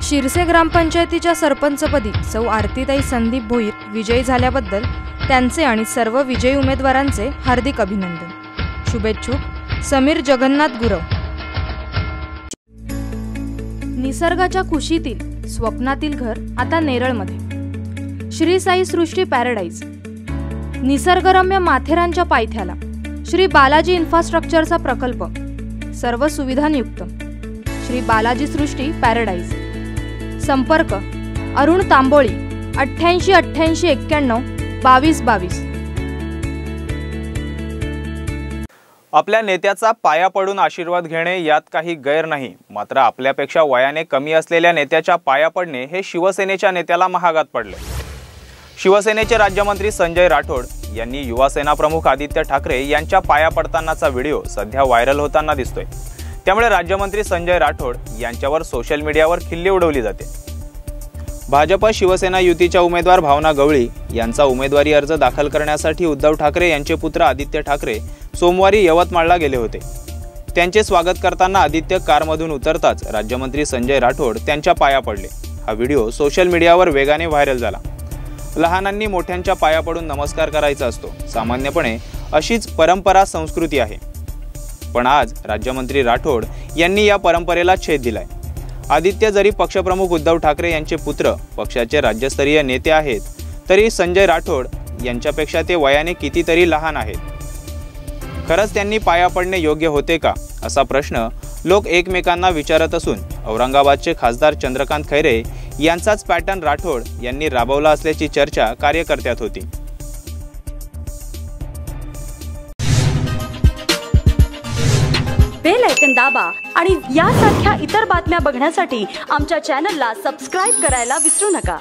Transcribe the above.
शिरसे ग्रामपंचायतीच्या सरपंचपदी सौ आरतीताई संदीप भोईर विजयी झाल्याबद्दल त्यांचे आणि सर्व विजयी उमेदवारांचे हार्दिक अभिनंदन। शुभेच्छुक समीर जगन्नाथ गुरव। निसर्गाच्या कुशीतील स्वप्नातील घर आता नेरळमध्ये। श्री साई सृष्टी पॅराडाईज निसर्गरम्य माथेरानच्या पायथ्याला श्री बालाजी इन्फ्रास्ट्रक्चरचा प्रकल्प सर्व सुविधांयुक्त। श्री बालाजी सृष्टी पॅराडाईज। संपर्क अरुण तांबोळी 88 88 91 22 22। आपल्या नेत्याचा पाया पडून आशीर्वाद घेणे यात काही गैर नाही, मात्र आपल्यापेक्षा वयाने कमी असलेल्या नेत्याच्या पाया पडणे हे शिवसेनेच्या नेत्याला महागात पडले। शिवसेनेचे राज्यमंत्री संजय राठोड यांनी युवासेना प्रमुख आदित्य ठाकरे यांच्या पाया पडतानाचा व्हिडिओ सध्या व्हायरल होताना दिसतोय। त्यामुळे राज्यमंत्री संजय राठोड यांच्यावर सोशल मीडियावर खिल्ली उडवली जाते। भाजप शिवसेना युतीच्या उमेदवार भावना गवळी यांचा उमेदवारी अर्ज दाखल करण्यासाठी उद्धव ठाकरे यांचे पुत्र आदित्य ठाकरे सोमवारी यवतमाळला गेले होते। त्यांचे स्वागत करताना आदित्य कारमधून उतरताच राज्यमंत्री संजय राठोड त्यांच्या पाया पडले। हा व्हिडिओ सोशल मीडियावर वेगाने व्हायरल झाला। लहानांनी मोठ्यांच्या पाया पडून नमस्कार करायचा असतो, सामान्यपणे अशीच परंपरा संस्कृती आहे। पण आज राज्यमंत्री राठोड यांनी या परंपरेला छेद दिलाय। आदित्य जरी पक्षप्रमुख उद्धव ठाकरे यांचे पुत्र पक्षाचे राज्यस्तरीय नेते आहेत, तरी संजय राठोड यांच्यापेक्षा ते वयाने कितीतरी लहान आहेत। खरंच त्यांनी पाया पडणे योग्य होते का असा प्रश्न लोक एकमेकांना विचारत असून औरंगाबादचे खासदार चंद्रकांत खैरे यांचाच पॅटर्न राठोड यांनी राबवला असल्याची चर्चा कार्यकर्त्यात होती। बेल आयकॉन दाबा आणि यासारख्या इतर बातम्या बघण्यासाठी आमच्या चॅनलला सबस्क्राइब करायला विसरू नका।